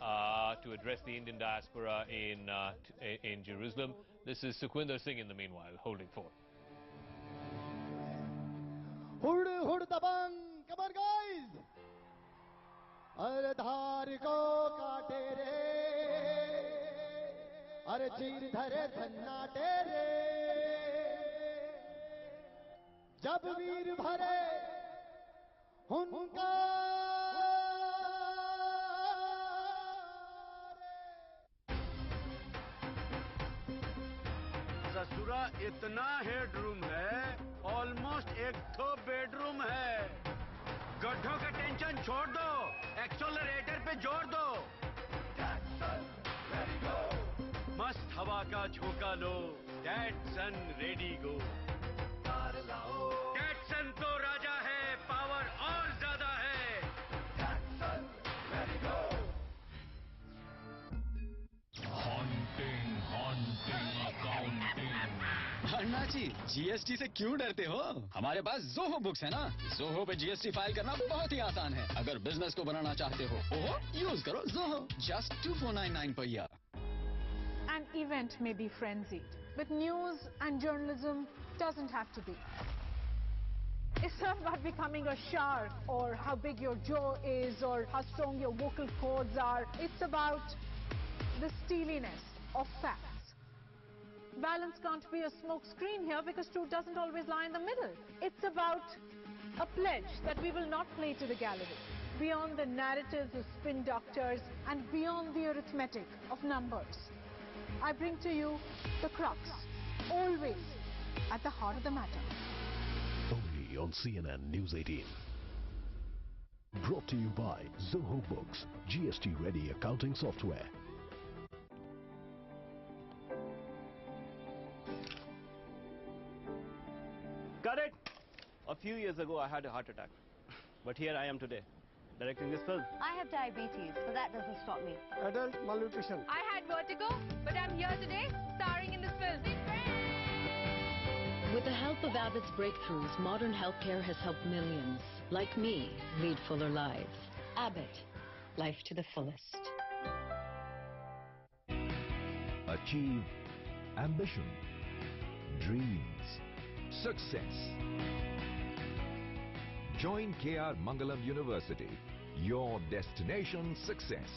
to address the Indian diaspora in Jerusalem. This is Sukhwinder Singh in the meanwhile, holding forth. Hud dabang, come on guys! Are dhar ko kaate re, are cheer dhare sannate re. जब वीर भरे हुनका ससुरा इतना headroom है, almost एक तो bedroom है। गड्ढों का टेंशन छोड़ दो, एक्सेलरेटर पे जोर दो। मस्त हवा का झोंका लो, डैटसन रेडी गो। डैटसन तो राजा है, पावर और ज्यादा है। अन्ना जी, जीएसटी से क्यों डरते हो? हमारे पास जोहो बुक्स है ना। जोहो पे जीएसटी फाइल करना बहुत ही आसान है। अगर बिजनेस को बनाना चाहते हो, ओहो, यूज करो Zoho. Just 2499 per year. An event may be frenzied, but news and journalism doesn't have to be. It's not about becoming a shark or how big your jaw is or how strong your vocal cords are. It's about the steeliness of facts. Balance can't be a smoke screen here because truth doesn't always lie in the middle. It's about a pledge that we will not play to the gallery, beyond the narratives of spin doctors and beyond the arithmetic of numbers. I bring to you the crux, always at the heart of the matter. Only on CNN News 18. Brought to you by Zoho Books, GST ready accounting software. Got it! A few years ago I had a heart attack, but here I am today, directing this film. I have diabetes, but that doesn't stop me. Adult malnutrition. I had vertigo, but I'm here today, starring in this film. With the help of Abbott's breakthroughs, modern healthcare has helped millions, like me, lead fuller lives. Abbott, life to the fullest. Achieve ambition, dreams, success. Join KR Mangalam University, your destination success.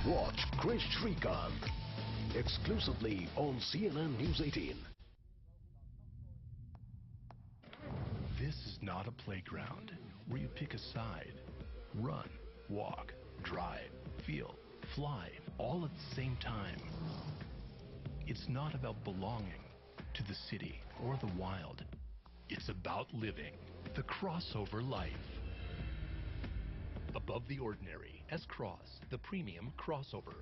Watch Krish Srikanth exclusively on CNN News 18. This is not a playground where you pick a side, run, walk, drive, feel, fly, all at the same time. It's not about belonging to the city or the wild. It's about living the crossover life. Above the ordinary, S-Cross, the premium crossover.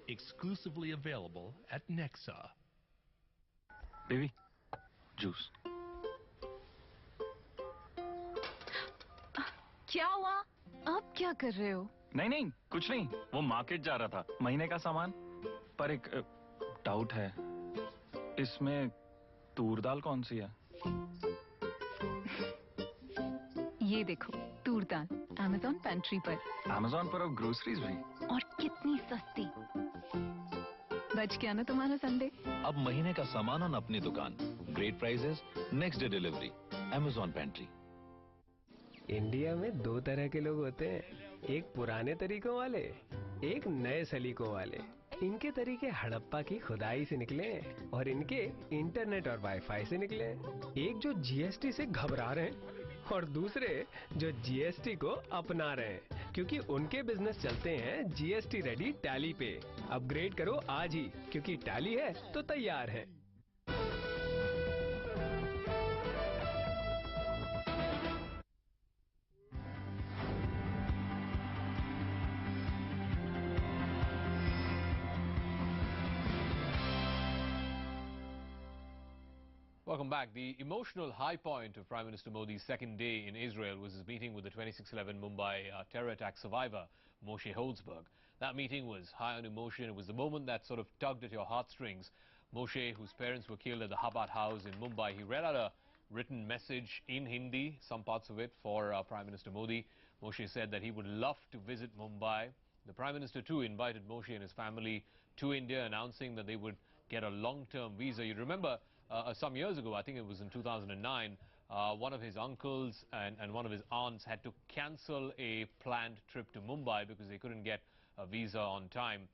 Exclusively available at Nexa. Baby, juice. क्या हुआ? आप क्या कर रहे हो? नहीं नहीं कुछ नहीं, वो मार्केट जा रहा था, महीने का सामान। पर एक डाउट है, इसमें तूर दाल कौन सी है? ये देखो, तूर दाल, Amazon पेंट्री पर। Amazon पर अब ग्रोसरीज भी। और कितनी सस्ती। बच गया ना तुम्हारा संडे? अब महीने का सामान on अपनी दुकान। Great prices, next day delivery. Amazon pantry. India में दो तरह के लोग होते हैं, एक पुराने तरीकों वाले, एक नए सलीकों वाले। इनके तरीके हड़प्पा की खुदाई से निकले और इनके इंटरनेट और वाईफाई से निकले। एक जो जीएसटी से घबरा रहे हैं और दूसरे जो जीएसटी को अपना रहे हैं, क्योंकि उनके बिजनेस चलते हैं जीएसटी रेडी टैली पे। अपग्रेड करो आज ही, क्योंकि टैली है तो तैयार है। Welcome back. The emotional high point of Prime Minister Modi's second day in Israel was his meeting with the 26/11 Mumbai terror attack survivor, Moshe Holzberg. That meeting was high on emotion. It was the moment that sort of tugged at your heartstrings. Moshe, whose parents were killed at the Chabad house in Mumbai, he read out a written message in Hindi, some parts of it, for Prime Minister Modi. Moshe said that he would love to visit Mumbai, The Prime Minister too invited Moshe and his family to India, announcing that they would get a long-term visa. You remember some years ago, I think it was in 2009, one of his uncles and one of his aunts had to cancel a planned trip to Mumbai because they couldn't get a visa on time.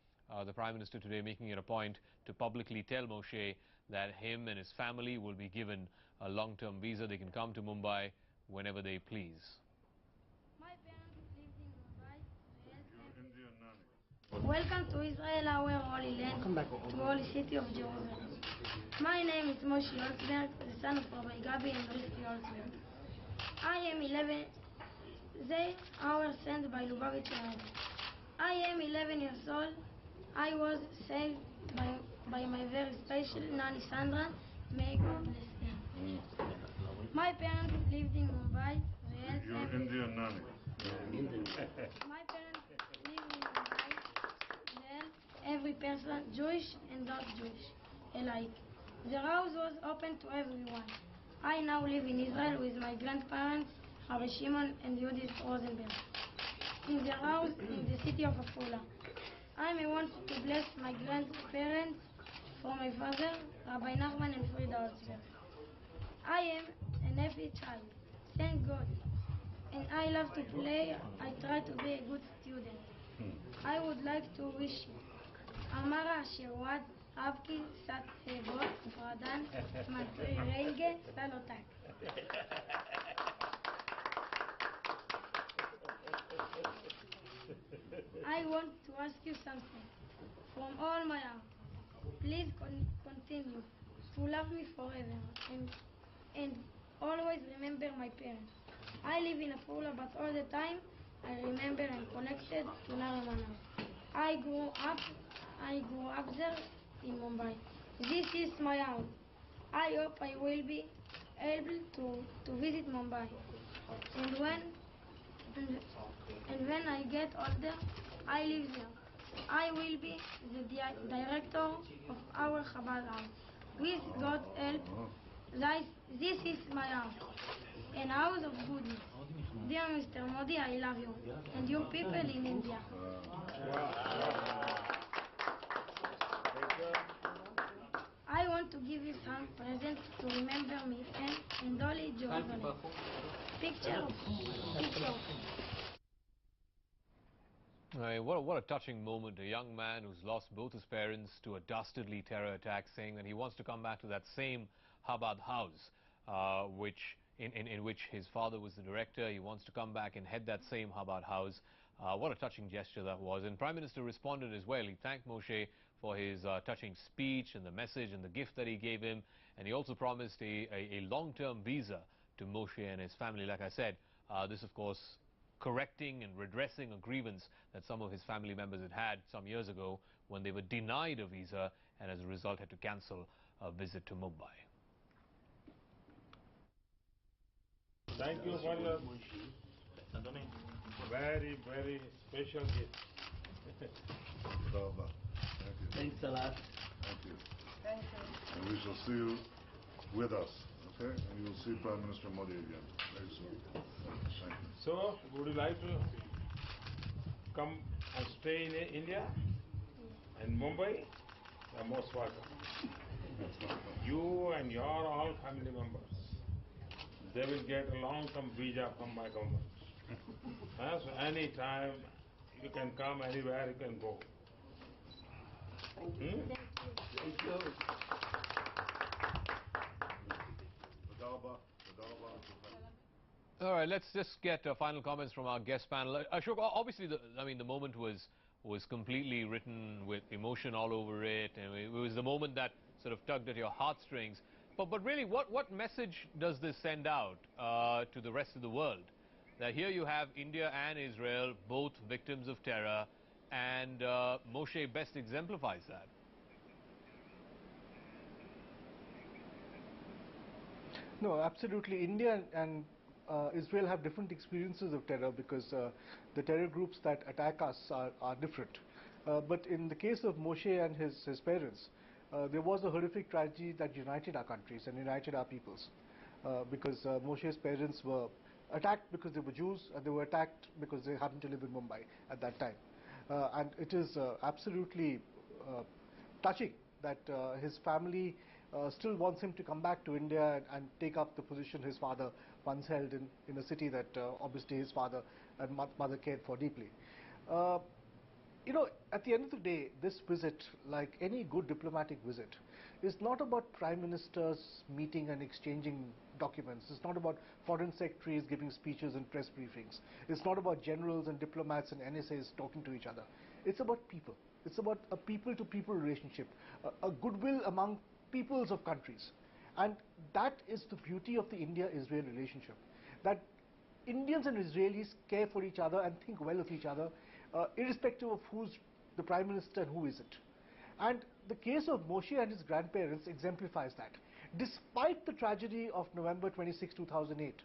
The Prime Minister today making it a point to publicly tell Moshe that him and his family will be given a long-term visa. They can come to Mumbai whenever they please. My parents lived in Mumbai. Welcome to Israel, our holy land, to holy city of Jerusalem. My name is Moshe Olsberg, the son of Rabbi Gabi and Risky Olsberg. I am 11. They are sent by Lubavitch. I am 11 years old. I was saved by my very special Nanny Sandra. May God bless them. My parents lived in Mumbai. You're Indian nanny. My parents live in Mumbai. They help every person, Jewish and not Jewish, alike. The house was open to everyone. I now live in Israel with my grandparents, Rabbi Shimon and Judith Rosenberg, in their house in the city of Afula. I want to bless my grandparents for my father, Rabbi Nachman and Frida Olsberg. I am an happy child, thank God. And I love to play. I try to be a good student. I would like to wish you Amara Shewad, Abki Sat Hebot, Fradan, Matri Renge, Salotak. I want to ask you something from all my heart. Please continue to love me forever and always remember my parents. I live in Afula, but all the time I remember and connected to Naraman. I grew up there in Mumbai. This is my home. I hope I will be able to visit Mumbai. And when I get older, I live there. I will be the director of our Chabad house. With God's help, this is my house, an house of goodness. Dear Mr. Modi, I love you, and you people in India. I want to give you some presents to remember me and Dolly Jerusalem. Picture. What a touching moment. A young man who's lost both his parents to a dastardly terror attack, saying that he wants to come back to that same Chabad house, in which his father was the director. He wants to come back and head that same Chabad house. What a touching gesture that was. And Prime Minister responded as well. He thanked Moshe for his touching speech and the message and the gift that he gave him. And he also promised a long-term visa to Moshe and his family. Like I said, this, of course, correcting and redressing a grievance that some of his family members had some years ago when they were denied a visa and as a result had to cancel a visit to Mumbai. Thank you for your very, very special gift. Thanks a lot. Thank you. Thank you. And we shall see you with us, okay? And you will see Prime Minister Modi again very soon. Thank you. So, would you like to come and stay in India and Mumbai? You are most welcome. You and your all family members, they will get a long-term visa from my government. So any time you can come, anywhere you can go. Thank you. Thank you. All right, let's just get final comments from our guest panel. Ashok, obviously, the moment was completely written with emotion all over it, and it was the moment that sort of tugged at your heartstrings. But really, what message does this send out to the rest of the world? That here you have India and Israel, both victims of terror, and Moshe best exemplifies that. No, absolutely. India and Israel have different experiences of terror because the terror groups that attack us are different. But in the case of Moshe and his parents, there was a horrific tragedy that united our countries and united our peoples. Because Moshe's parents were attacked because they were Jews, and they were attacked because they happened to live in Mumbai at that time. and it is absolutely touching that his family still wants him to come back to India and take up the position his father once held in a city that obviously his father and mother cared for deeply. You know, at the end of the day, this visit, like any good diplomatic visit, is not about prime ministers meeting and exchanging documents. It's not about foreign secretaries giving speeches and press briefings. It's not about generals and diplomats and NSAs talking to each other. It's about people. It's about a people-to-people relationship, a goodwill among peoples of countries. And that is the beauty of the India-Israel relationship, that Indians and Israelis care for each other and think well of each other, irrespective of who's the prime minister and who isn't. And the case of Moshe and his grandparents exemplifies that. Despite the tragedy of November 26, 2008,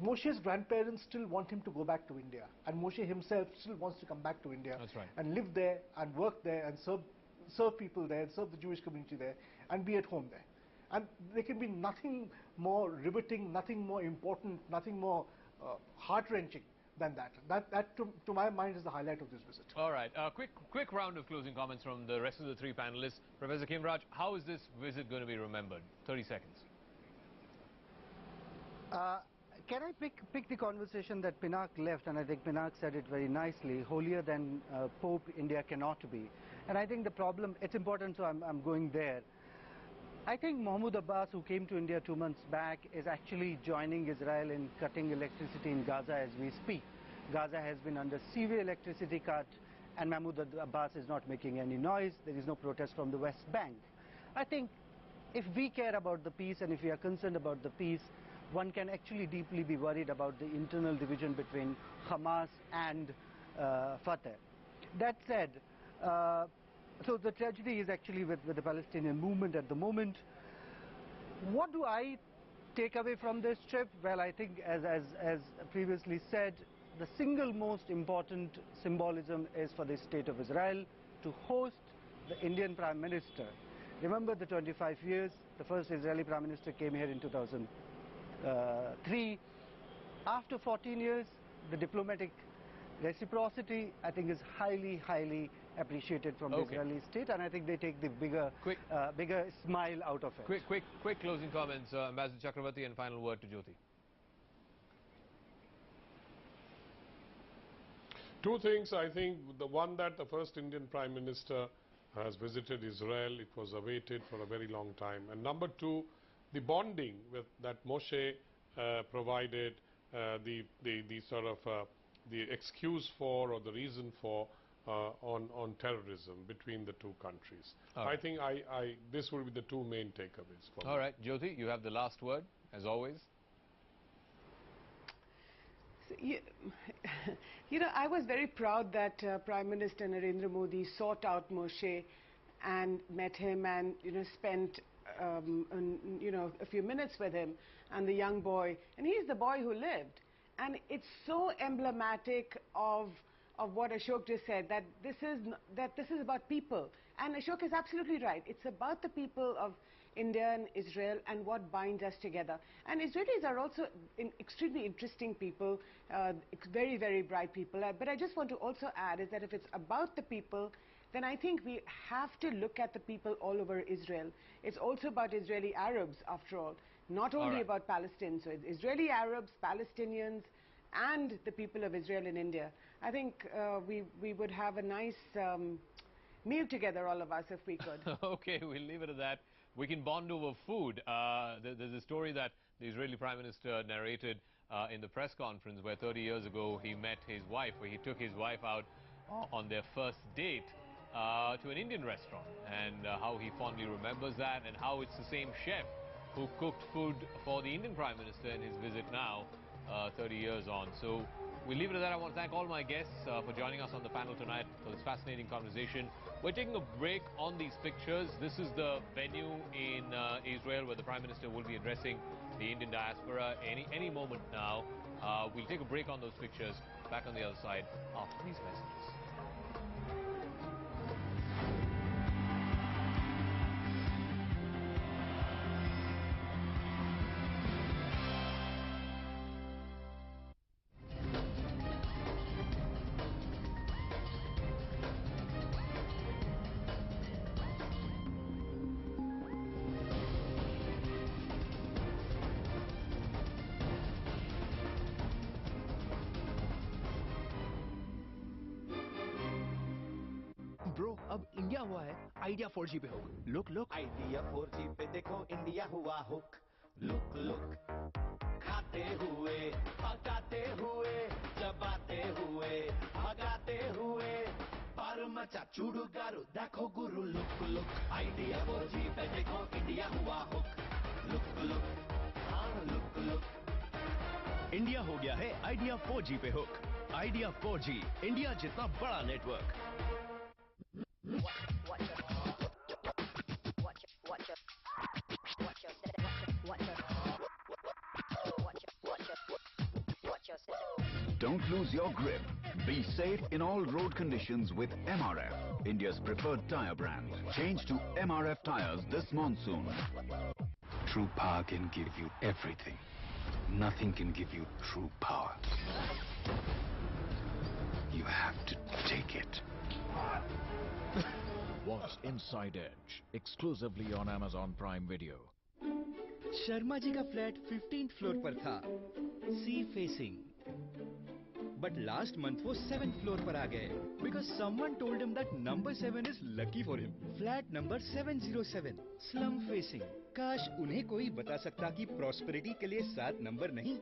Moshe's grandparents still want him to go back to India, and Moshe himself still wants to come back to India. That's right. And live there and work there and serve people there and serve the Jewish community there and be at home there. And there can be nothing more riveting, nothing more important, nothing more heart-wrenching than that. That to my mind, is the highlight of this visit. All right. Quick round of closing comments from the rest of the three panelists. Professor Khinvraj, how is this visit going to be remembered? 30 seconds. Can I pick the conversation that Pinak left, and I think Pinak said it very nicely, holier than Pope India cannot be. And I think the problem, it's important, so I'm going there. I think Mahmoud Abbas, who came to India 2 months back, is actually joining Israel in cutting electricity in Gaza as we speak. Gaza has been under severe electricity cut, and Mahmoud Abbas is not making any noise. There is no protest from the West Bank. I think if we care about the peace and if we are concerned about the peace, one can actually deeply be worried about the internal division between Hamas and Fatah. That said, so the tragedy is actually with the Palestinian movement at the moment. What do I take away from this trip? Well, I think as previously said, the single most important symbolism is for the State of Israel to host the Indian Prime Minister. Remember the 25 years, the first Israeli Prime Minister came here in 2003. After 14 years, the diplomatic reciprocity, I think, is highly, highly appreciated from the Israeli state, and I think they take the bigger smile out of it. Quick closing comments, Ambassador Chakravarti, and final word to Jyoti. Two things. I think the one, that the first Indian Prime Minister has visited Israel, it was awaited for a very long time. And number two, the bonding that Moshe provided, the sort of the excuse for, or the reason for, on terrorism between the two countries. I think this will be the two main takeaways for me. All right, Jyoti, you have the last word, as always. So, you know, I was very proud that Prime Minister Narendra Modi sought out Moshe and met him, and spent a few minutes with him and the young boy, and he's the boy who lived. And it's so emblematic of what Ashok just said, that this is about people. And Ashok is absolutely right. It's about the people of India and Israel and what binds us together. And Israelis are also extremely interesting people, very, very bright people. But I just want to also add is that if it's about the people, then I think we have to look at the people all over Israel. It's also about Israeli Arabs, after all, not only about Palestinians. So it's Israeli Arabs, Palestinians, and the people of Israel in India. I think we would have a nice meal together, all of us, if we could. Okay, we'll leave it at that. We can bond over food. There's a story that the Israeli Prime Minister narrated in the press conference where 30 years ago he met his wife, where he took his wife out on their first date to an Indian restaurant, and how he fondly remembers that, and how it's the same chef who cooked food for the Indian Prime Minister in his visit now, 30 years on. So we'll leave it at that. I want to thank all my guests for joining us on the panel tonight for this fascinating conversation. We're taking a break on these pictures. This is the venue in Israel where the Prime Minister will be addressing the Indian diaspora any moment now. We'll take a break on those pictures. Back on the other side after these messages. अब India हुआ है idea 4G पे hook. Look look idea 4G पे देखो India हुआ hook. Look look खाते हुए पकाते हुए चबाते हुए भगाते हुए पर मचा चुड़ुगारू देखो गुरु। लुक लुक आइडिया 4G पे देखो इंडिया हुआ हुक। लुक लुक हाँ लुक लुक। इंडिया हो गया है आइडिया 4G पे हुक। आइडिया 4G, इंडिया जितना बड़ा network. Don't lose your grip. Be safe in all road conditions with MRF, India's preferred tyre brand. Change to MRF tyres this monsoon. True power can give you everything. Nothing can give you true power. You have to take it. Watch Inside Edge exclusively on Amazon Prime Video. Sharma ji का flat 15th floor पर था, sea facing. But last month वो 7th floor पर आ गए because someone told him that number 7 is lucky for him. Flat number 707 slum facing. काश उन्हें कोई बता सकता कि प्रॉस्पेरिटी के लिए 7 नंबर नहीं,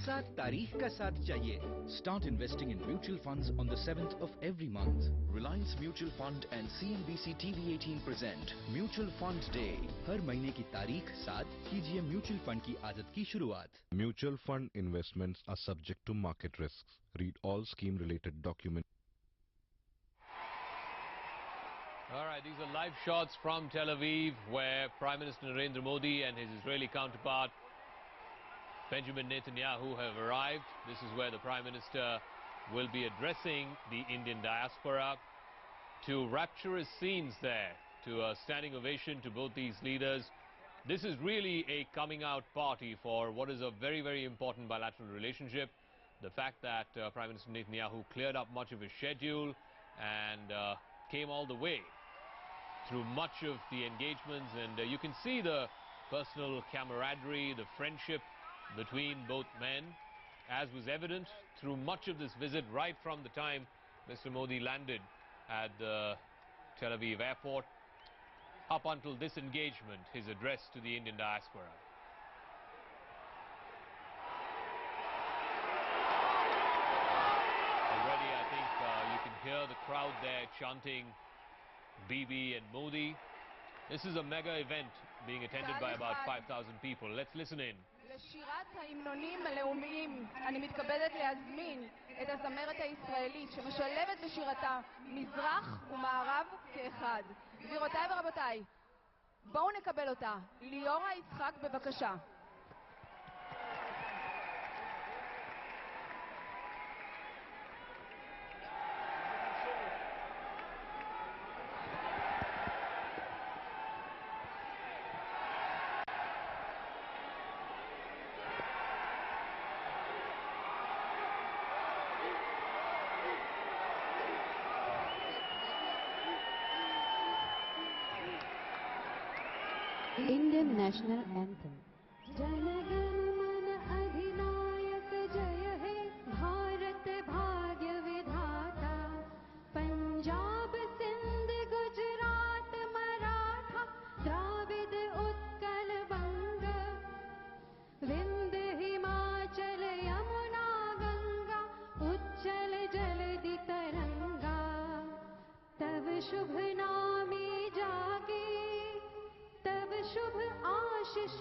7 तारीख का 7 चाहिए। Start investing in mutual funds on the 7th of every month. Reliance Mutual Fund and CNBC TV18 present Mutual Fund Day. हर महीने की तारीख 7 कीजिए म्यूचुअल फंड की आदत की शुरुआत। Mutual fund investments are subject to market risks. Read all scheme-related documents. All right, these are live shots from Tel Aviv, where Prime Minister Narendra Modi and his Israeli counterpart Benjamin Netanyahu have arrived. This is where the Prime Minister will be addressing the Indian diaspora. To rapturous scenes there, to a standing ovation to both these leaders. This is really a coming out party for what is a very, very important bilateral relationship. The fact that Prime Minister Netanyahu cleared up much of his schedule and came all the way through much of the engagements, and you can see the personal camaraderie, the friendship between both men, as was evident through much of this visit, right from the time Mr. Modi landed at the Tel Aviv airport up until this engagement, his address to the Indian diaspora. Already I think you can hear the crowd there chanting Bibi and Modi. This is a mega event being attended by about 5,000 people. Let's listen in. לשירת ההמנונים הלאומיים אני מתכבדת להזמין את הזמרת הישראלית שמשלבת בשירתה מזרח ומערב כאחד. גבירותיי ורבותיי, בואו נקבל אותה. ליאורה יצחק, בבקשה. Indian National Anthem. जनगण मन अधिनायक जय हे भारत भाग्य विधाता पंजाब सिंध गुजरात मराठा द्राविड उत्कल बंग विंध्य हिमाचल यमुना गंगा उच्चल जलधि तरंगा तव शुभ नामे जागे तब शुभ आशीष